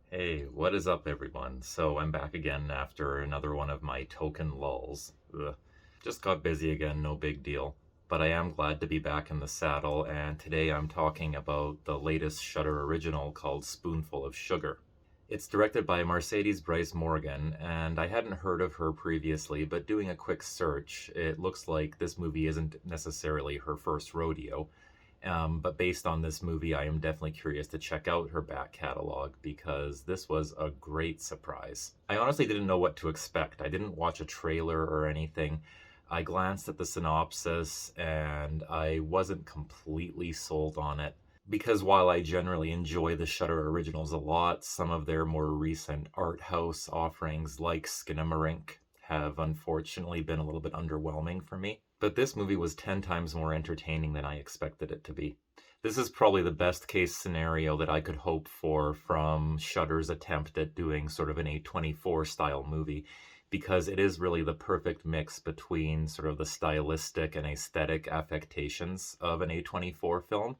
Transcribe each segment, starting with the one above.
Hey, what is up, everyone? So I'm back again after another one of my token lulls. Ugh. Just got busy again, no big deal. But I am glad to be back in the saddle, and today I'm talking about the latest Shudder original called Spoonful of Sugar. It's directed by Mercedes Bryce Morgan, and I hadn't heard of her previously, but doing a quick search, it looks like this movie isn't necessarily her first rodeo. But based on this movie, I am definitely curious to check out her back catalog because this was a great surprise. I honestly didn't know what to expect. I didn't watch a trailer or anything. I glanced at the synopsis and I wasn't completely sold on it. Because while I generally enjoy the Shudder originals a lot, some of their more recent art house offerings like Skinamarink have unfortunately been a little bit underwhelming for me. But this movie was 10 times more entertaining than I expected it to be. This is probably the best case scenario that I could hope for from Shudder's attempt at doing sort of an A24 style movie, because it is really the perfect mix between sort of the stylistic and aesthetic affectations of an A24 film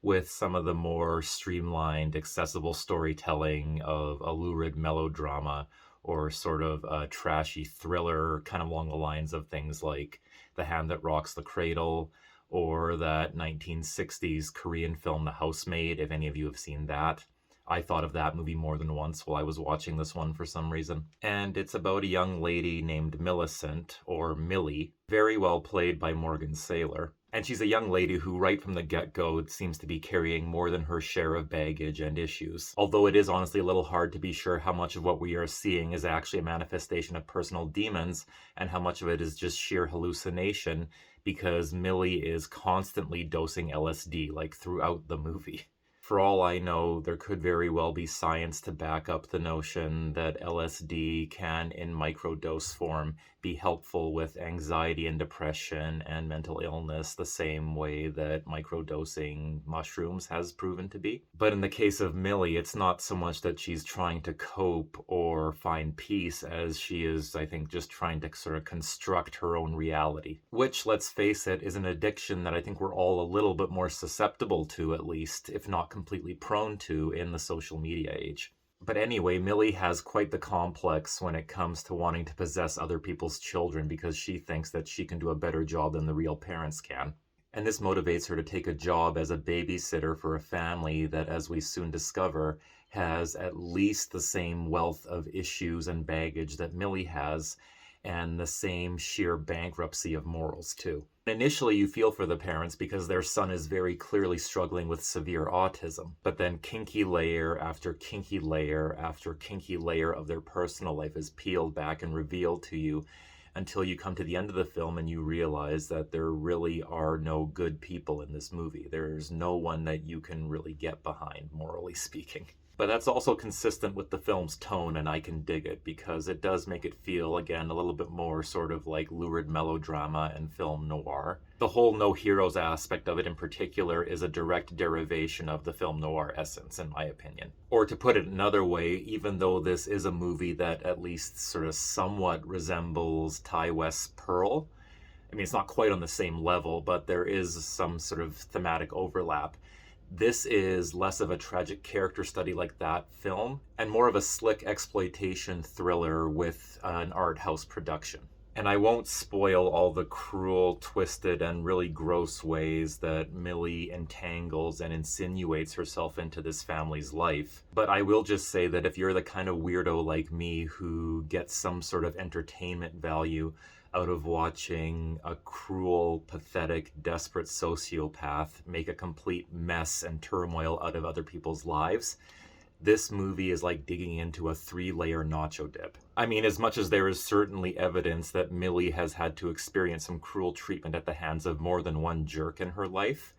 with some of the more streamlined, accessible storytelling of a lurid melodrama or sort of a trashy thriller, kind of along the lines of things like The Hand That Rocks the Cradle or that 1960s Korean film The Housemaid, if any of you have seen that. I thought of that movie more than once while I was watching this one for some reason. And it's about a young lady named Millicent, or Millie, very well played by Morgan Saylor. And she's a young lady who, right from the get-go, seems to be carrying more than her share of baggage and issues. Although it is honestly a little hard to be sure how much of what we are seeing is actually a manifestation of personal demons and how much of it is just sheer hallucination, because Millie is constantly dosing LSD, like, throughout the movie. For all I know, there could very well be science to back up the notion that LSD can, in microdose form, be helpful with anxiety and depression and mental illness the same way that microdosing mushrooms has proven to be. But in the case of Millie, it's not so much that she's trying to cope or find peace as she is, I think, just trying to sort of construct her own reality. Which, let's face it, is an addiction that I think we're all a little bit more susceptible to, at least, if not completely prone to, in the social media age. But anyway, Millie has quite the complex when it comes to wanting to possess other people's children because she thinks that she can do a better job than the real parents can. And this motivates her to take a job as a babysitter for a family that, as we soon discover, has at least the same wealth of issues and baggage that Millie has, and the same sheer bankruptcy of morals, too. Initially, you feel for the parents because their son is very clearly struggling with severe autism, but then kinky layer after kinky layer after kinky layer of their personal life is peeled back and revealed to you until you come to the end of the film and you realize that there really are no good people in this movie. There's no one that you can really get behind, morally speaking. But that's also consistent with the film's tone, and I can dig it because it does make it feel, again, a little bit more sort of like lurid melodrama and film noir. The whole no heroes aspect of it in particular is a direct derivation of the film noir essence, in my opinion. Or to put it another way, even though this is a movie that at least sort of somewhat resembles Ty West's Pearl, I mean, it's not quite on the same level, but there is some sort of thematic overlap. This is less of a tragic character study like that film and more of a slick exploitation thriller with an art house production. And I won't spoil all the cruel, twisted, and really gross ways that Millie entangles and insinuates herself into this family's life. But I will just say that if you're the kind of weirdo like me who gets some sort of entertainment value out of watching a cruel, pathetic, desperate sociopath make a complete mess and turmoil out of other people's lives, this movie is like digging into a 3-layer nacho dip. I mean, as much as there is certainly evidence that Millie has had to experience some cruel treatment at the hands of more than one jerk in her life,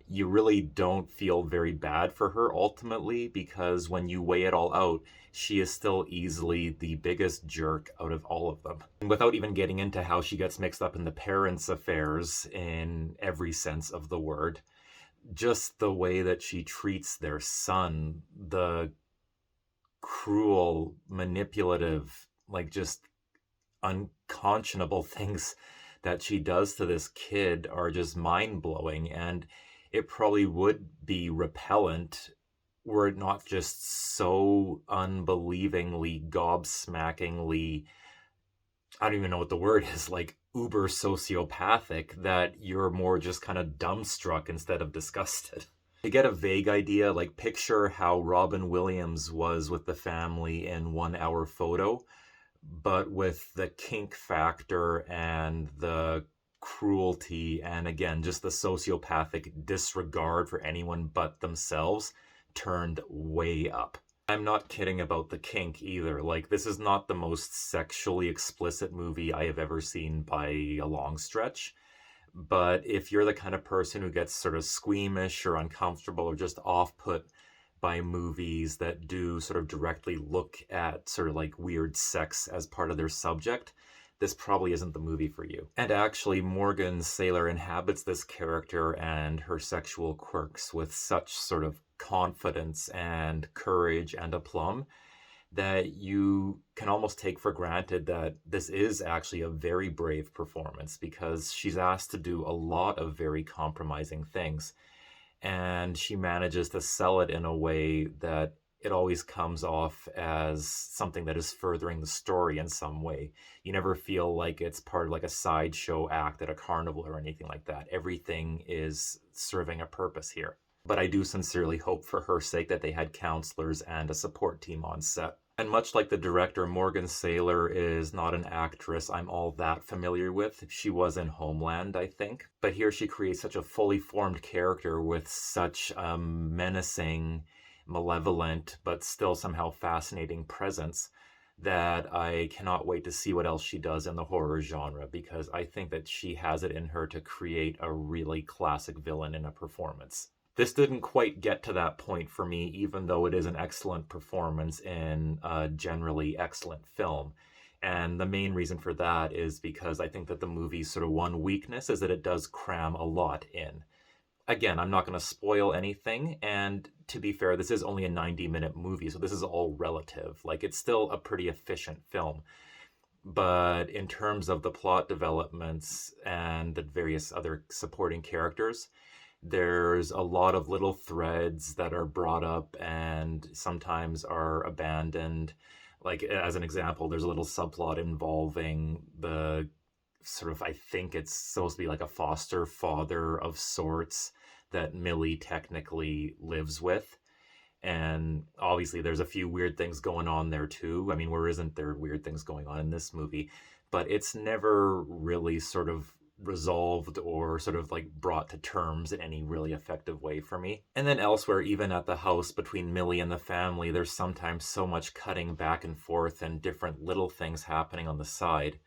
you really don't feel very bad for her ultimately, because when you weigh it all out, she is still easily the biggest jerk out of all of them. And without even getting into how she gets mixed up in the parents' affairs in every sense of the word, just the way that she treats their son, the cruel, manipulative, like just unconscionable things that she does to this kid are just mind-blowing. And it probably would be repellent were it not just so unbelievingly, gobsmackingly, I don't even know what the word is, like uber sociopathic, that you're more just kind of dumbstruck instead of disgusted. To get a vague idea, like picture how Robin Williams was with the family in 1 Hour Photo, but with the kink factor and the cruelty and again just the sociopathic disregard for anyone but themselves turned way up. I'm not kidding about the kink either. Like, this is not the most sexually explicit movie I have ever seen by a long stretch. But if you're the kind of person who gets sort of squeamish or uncomfortable or just off put by movies that do sort of directly look at sort of like weird sex as part of their subject, this probably isn't the movie for you. And actually, Morgan Saylor inhabits this character and her sexual quirks with such sort of confidence and courage and aplomb that you can almost take for granted that this is actually a very brave performance, because she's asked to do a lot of very compromising things. And she manages to sell it in a way that it always comes off as something that is furthering the story in some way. You never feel like it's part of like a sideshow act at a carnival or anything like that. Everything is serving a purpose here. But I do sincerely hope for her sake that they had counselors and a support team on set. And much like the director, Morgan Saylor is not an actress I'm all that familiar with. She was in Homeland, I think. But here she creates such a fully formed character with such a menacing, malevolent, but still somehow fascinating presence that I cannot wait to see what else she does in the horror genre, because I think that she has it in her to create a really classic villain in a performance. This didn't quite get to that point for me, even though it is an excellent performance in a generally excellent film. And the main reason for that is because I think that the movie's sort of one weakness is that it does cram a lot in. Again, I'm not going to spoil anything, and to be fair, this is only a 90-minute movie, so this is all relative. Like, it's still a pretty efficient film. But in terms of the plot developments and the various other supporting characters, there's a lot of little threads that are brought up and sometimes are abandoned. Like, as an example, there's a little subplot involving the sort of, I think it's supposed to be like a foster father of sorts that Millie technically lives with. And obviously there's a few weird things going on there too. I mean, where isn't there weird things going on in this movie? But it's never really sort of resolved or sort of like brought to terms in any really effective way for me. And then elsewhere, even at the house between Millie and the family, there's sometimes so much cutting back and forth and different little things happening on the side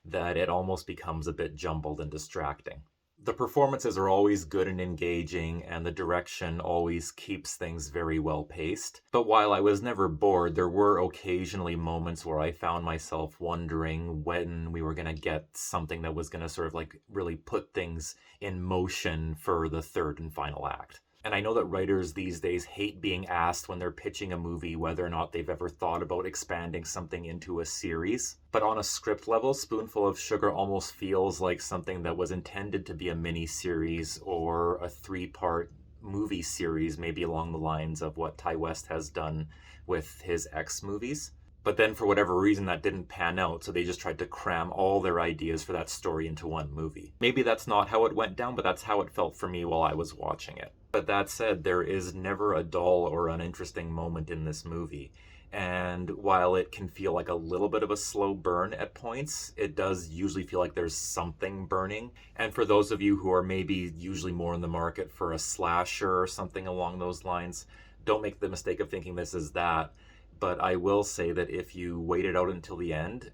that it almost becomes a bit jumbled and distracting. The performances are always good and engaging, and the direction always keeps things very well paced. But while I was never bored, there were occasionally moments where I found myself wondering when we were going to get something that was going to sort of like really put things in motion for the third and final act. And I know that writers these days hate being asked when they're pitching a movie whether or not they've ever thought about expanding something into a series. But on a script level, Spoonful of Sugar almost feels like something that was intended to be a mini-series or a 3-part movie series, maybe along the lines of what Ty West has done with his X movies. But then for whatever reason that didn't pan out, so they just tried to cram all their ideas for that story into one movie. Maybe that's not how it went down, but that's how it felt for me while I was watching it. But that said, there is never a dull or uninteresting moment in this movie. And while it can feel like a little bit of a slow burn at points, it does usually feel like there's something burning. And for those of you who are maybe usually more in the market for a slasher or something along those lines, don't make the mistake of thinking this is that. But I will say that if you wait it out until the end,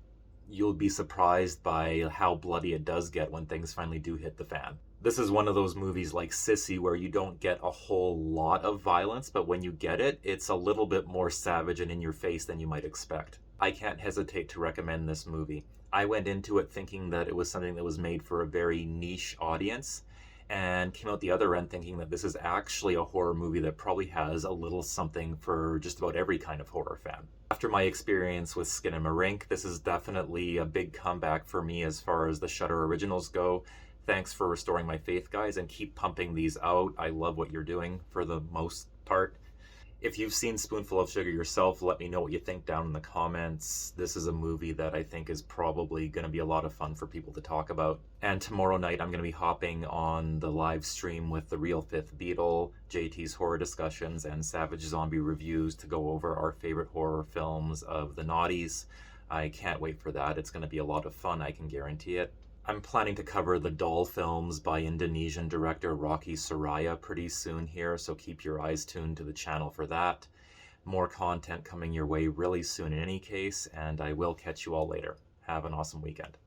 you'll be surprised by how bloody it does get when things finally do hit the fan. This is one of those movies like Sissy where you don't get a whole lot of violence, but when you get it, it's a little bit more savage and in your face than you might expect. I can't hesitate to recommend this movie. I went into it thinking that it was something that was made for a very niche audience, and came out the other end thinking that this is actually a horror movie that probably has a little something for just about every kind of horror fan. After my experience with Skinamarink, this is definitely a big comeback for me as far as the Shudder originals go. Thanks for restoring my faith, guys, and keep pumping these out. I love what you're doing for the most part. If you've seen Spoonful of Sugar yourself, let me know what you think down in the comments. This is a movie that I think is probably going to be a lot of fun for people to talk about. And tomorrow night, I'm going to be hopping on the live stream with The Real Fifth Beatle, JT's Horror Discussions, and Savage Zombie Reviews to go over our favorite horror films of the noughties. I can't wait for that. It's going to be a lot of fun, I can guarantee it. I'm planning to cover the Doll films by Indonesian director Rocky Suraya pretty soon here, so keep your eyes tuned to the channel for that. More content coming your way really soon in any case, and I will catch you all later. Have an awesome weekend.